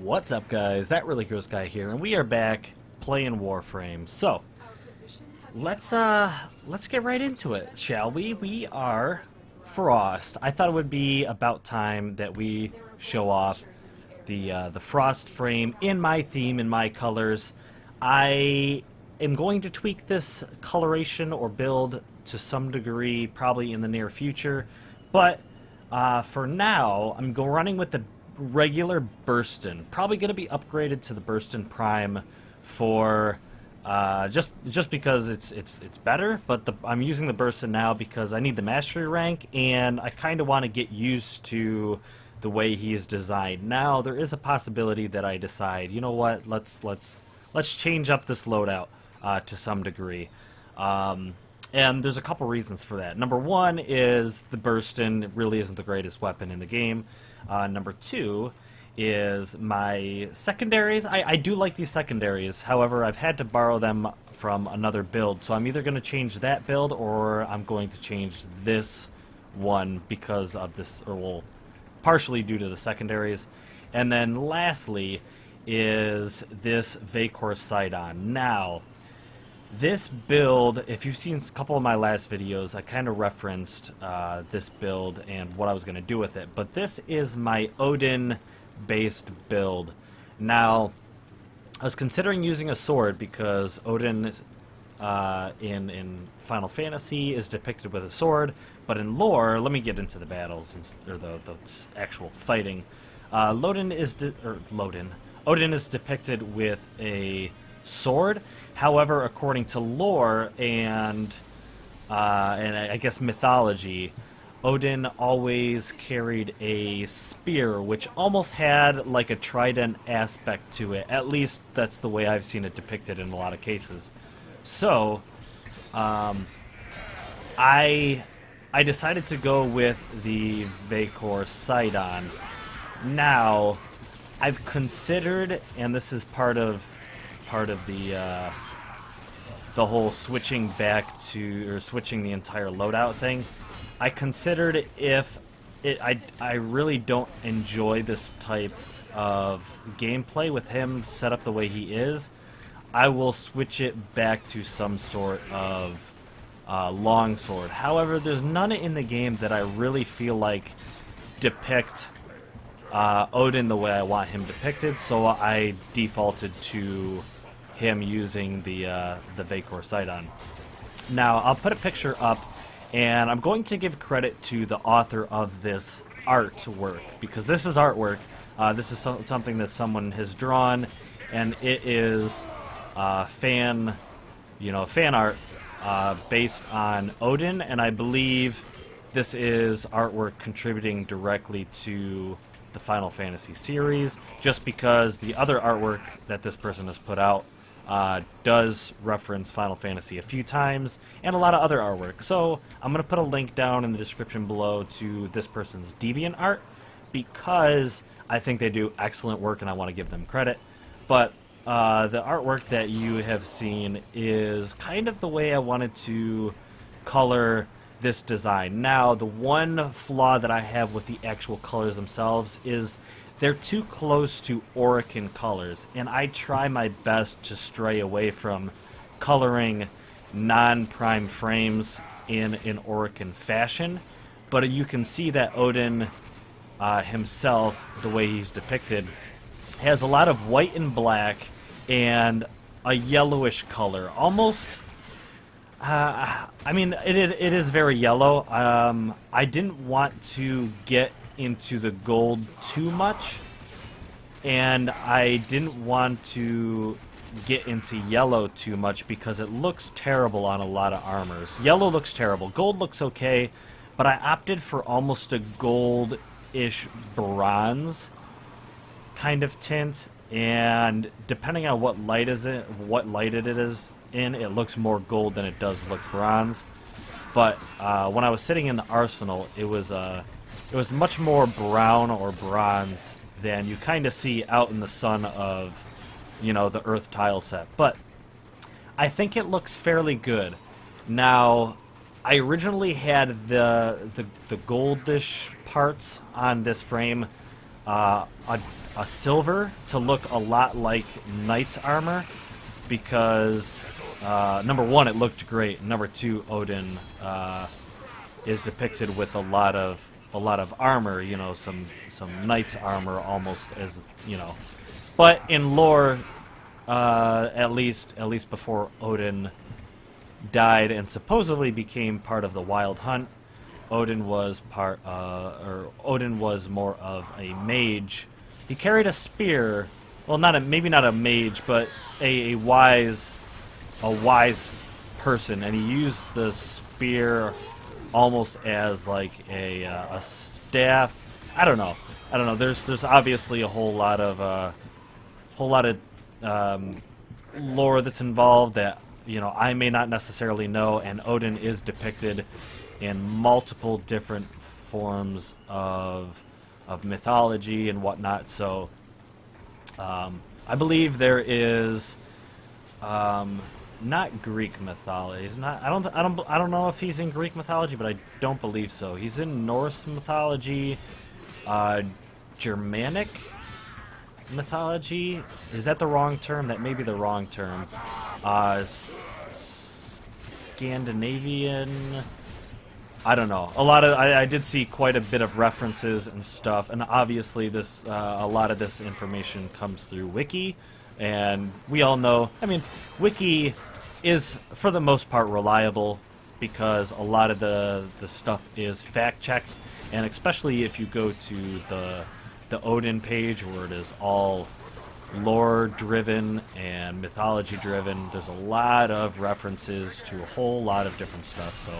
What's up, guys? That really gross guy here, and we are back playing Warframe. So let's get right into it, shall we? We are Frost. I thought it would be about time that we show off the Frost frame in my theme, in my colors. I am going to tweak this coloration or build to some degree, probably in the near future, but for now, I'm running with the regular Burstin. Probably going to be upgraded to the Burstin Prime for just because it's better. But I'm using the Burstin now because I need the Mastery rank, and I kind of want to get used to the way he is designed. Now there is a possibility that I decide, you know what, let's change up this loadout to some degree. And there's a couple reasons for that. Number one is the Burstin really isn't the greatest weapon in the game. Number two is my secondaries. I do like these secondaries. However, I've had to borrow them from another build. So I'm either going to change that build or I'm going to change this one because of this, or well, partially due to the secondaries. And then lastly is this Vacor Sidon. Now, this build, if you've seen a couple of my last videos, I kind of referenced this build and what I was going to do with it. But this is my Odin-based build. Now, I was considering using a sword because Odin in Final Fantasy is depicted with a sword. But in lore, let me get into the battles, or the actual fighting. Odin is depicted with a sword. However, according to lore and I guess mythology, Odin always carried a spear, which almost had like a trident aspect to it. At least that's the way I've seen it depicted in a lot of cases. So, I decided to go with the Vacor Sidon. Now, I've considered, and this is part of the whole switching back to, or switching the entire loadout thing. I considered if I really don't enjoy this type of gameplay with him set up the way he is, I will switch it back to some sort of longsword. However, there's none in the game that I really feel like depict Odin the way I want him depicted, so I defaulted to him using the Vacor Sidon. Now, I'll put a picture up, and I'm going to give credit to the author of this artwork, because this is artwork. This is something that someone has drawn, and it is fan art based on Odin, and I believe this is artwork contributing directly to the Final Fantasy series, just because the other artwork that this person has put out does reference Final Fantasy a few times, and a lot of other artwork. So I'm going to put a link down in the description below to this person's Deviant art, because I think they do excellent work and I want to give them credit. But the artwork that you have seen is kind of the way I wanted to color this design. Now, the one flaw that I have with the actual colors themselves is they're too close to Orican colors, and I try my best to stray away from coloring non-prime frames in an Orican fashion. But you can see that Odin himself, the way he's depicted, has a lot of white and black and a yellowish color. Almost, I mean, it is very yellow. I didn't want to get into the gold too much, and I didn't want to get into yellow too much because it looks terrible on a lot of armors. Yellow looks terrible. Gold looks okay, but I opted for almost a gold-ish bronze kind of tint, and depending on what light it is in, it looks more gold than it does look bronze. But when I was sitting in the arsenal, it was much more brown or bronze than you kind of see out in the sun of, the Earth tile set. But I think it looks fairly good. Now, I originally had the goldish parts on this frame a silver to look a lot like knight's armor, because number one, it looked great. Number two, Odin is depicted with a lot of armor, you know, some knight's armor, almost, as you know. But in lore, at least before Odin died and supposedly became part of the Wild Hunt, Odin was Odin was more of a mage. He carried a spear. Well, maybe not a mage, but a wise person, and he used the spear almost as like a staff. I don't know. There's obviously a whole lot of lore that's involved that, you know, I may not necessarily know. And Odin is depicted in multiple different forms of mythology and whatnot. So I believe there is not Greek mythology. He's not. I don't know if he's in Greek mythology, but I don't believe so. He's in Norse mythology, Germanic mythology. Is that the wrong term? That may be the wrong term. Scandinavian. I don't know. I did see quite a bit of references and stuff, and obviously this a lot of this information comes through Wiki, and we all know. I mean, Wiki is for the most part reliable because a lot of the stuff is fact checked, and especially if you go to the Odin page where it is all lore driven and mythology driven, there's a lot of references to a whole lot of different stuff. So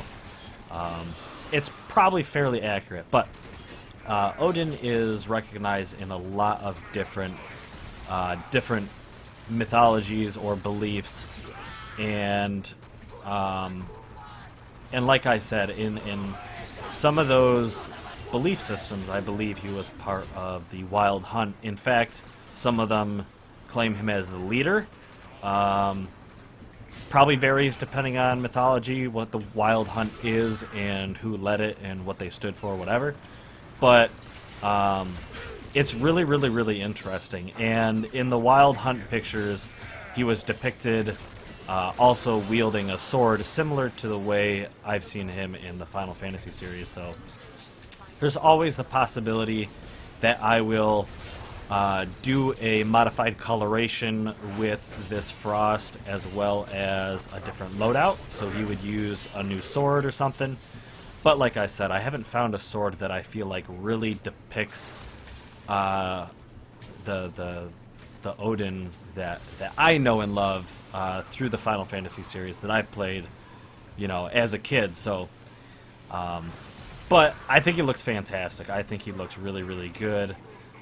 it's probably fairly accurate, but Odin is recognized in a lot of different mythologies or beliefs, and like I said, in some of those belief systems, I believe he was part of the Wild Hunt. In fact, some of them claim him as the leader. Probably varies depending on mythology, what the Wild Hunt is and who led it and what they stood for, whatever. But it's really, really, really interesting. And in the Wild Hunt pictures, he was depicted also wielding a sword, similar to the way I've seen him in the Final Fantasy series. So there's always the possibility that I will do a modified coloration with this Frost, as well as a different loadout, so he would use a new sword or something. But like I said, I haven't found a sword that I feel like really depicts the Odin that I know and love through the Final Fantasy series that I've played, you know, as a kid. So but I think he looks fantastic. I think he looks really, really good.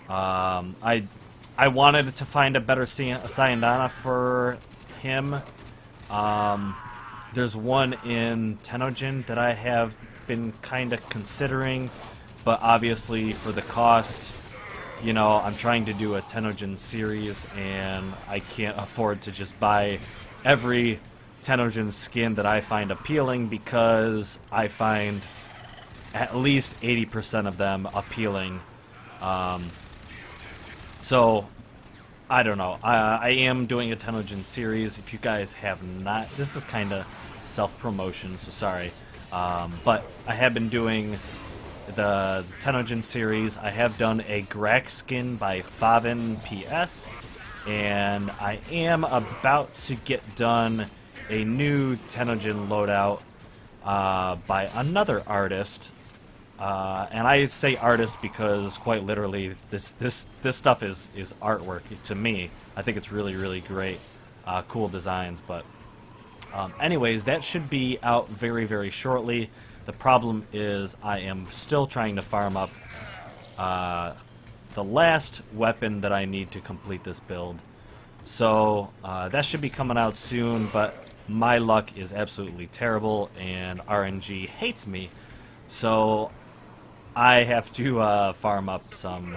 I wanted to find a better Sayandana for him. There's one in Tenojin that I have been kind of considering, but obviously for the cost, you know, I'm trying to do a Tenojin series, and I can't afford to just buy every Tenojin skin that I find appealing, because I find at least 80% of them appealing. So, I don't know. I am doing a Tenojin series. If you guys have not... This is kind of self-promotion, so sorry. But I have been doing the Tenojin series. I have done a Grak skin by Favin PS. And I am about to get done a new Tenojin loadout by another artist. And I say artist because, quite literally, this stuff is artwork to me. I think it's really, really great, cool designs. But anyways, that should be out very, very shortly. The problem is I am still trying to farm up the last weapon that I need to complete this build. So that should be coming out soon, but my luck is absolutely terrible, and RNG hates me. So I have to farm up some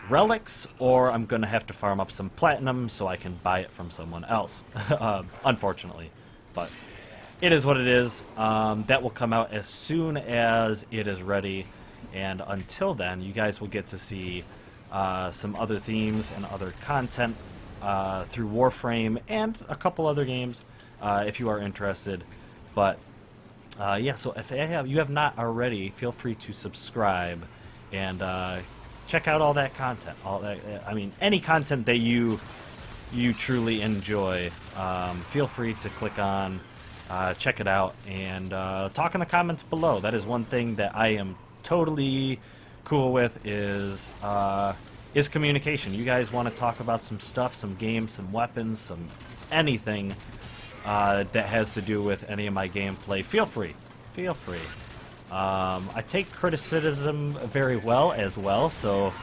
relics, or I'm going to have to farm up some platinum so I can buy it from someone else, unfortunately. But it is what it is. That will come out as soon as it is ready, and until then, you guys will get to see some other themes and other content through Warframe and a couple other games if you are interested. But yeah, so if you have not already, feel free to subscribe and check out all that content. All that, I mean, any content that you truly enjoy, feel free to click on, check it out, and talk in the comments below. That is one thing that I am totally cool with is communication. You guys want to talk about some stuff, some games, some weapons, some anything that has to do with any of my gameplay, feel free. Feel free. I take criticism very well as well, so,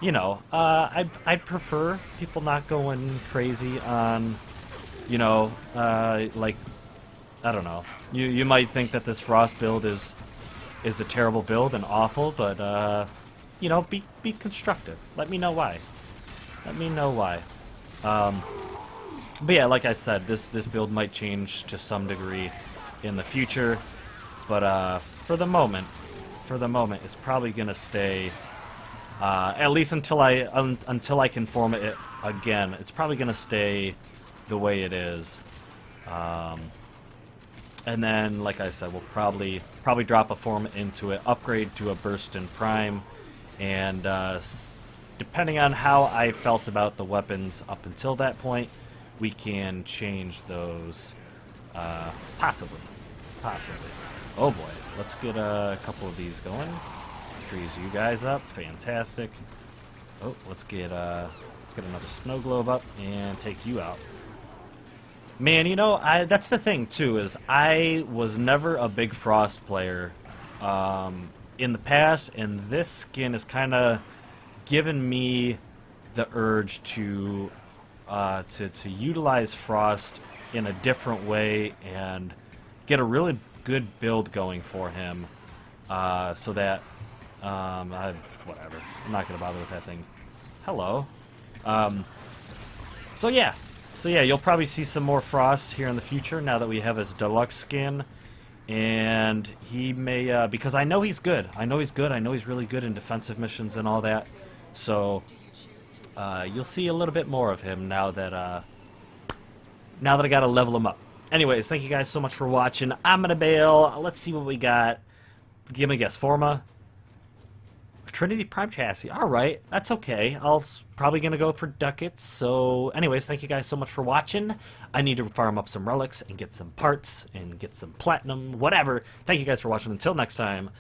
you know, I'd prefer people not going crazy on, you know, like, I don't know. You might think that this Frost build is a terrible build and awful, but, you know, be constructive. Let me know why. Let me know why. But yeah, like I said, this build might change to some degree in the future, but for the moment, it's probably gonna stay. At least until I can form it again, it's probably gonna stay the way it is. And then, like I said, we'll probably drop a form into it, upgrade to a burst in prime, and depending on how I felt about the weapons up until that point, we can change those, possibly. Oh boy, let's get a couple of these going. Freeze you guys up, fantastic. Oh, let's get another snow globe up and take you out. Man, you know, that's the thing too, is I was never a big Frost player in the past, and this skin has kind of given me the urge to utilize Frost in a different way and get a really good build going for him, so that whatever, I'm not gonna bother with that thing. Hello. So yeah, you'll probably see some more Frost here in the future now that we have his deluxe skin, and he may because I know he's good. I know he's really good in defensive missions and all that. So you'll see a little bit more of him now that I gotta level him up. Anyways, thank you guys so much for watching. I'm gonna bail. Let's see what we got. Give me a guess. Forma. Trinity Prime Chassis. Alright, that's okay. Probably gonna go for ducats. So, anyways, thank you guys so much for watching. I need to farm up some relics and get some parts and get some platinum, whatever. Thank you guys for watching. Until next time.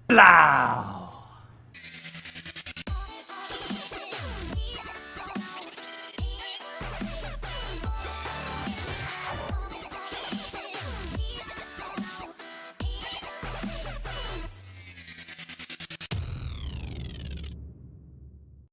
Blah!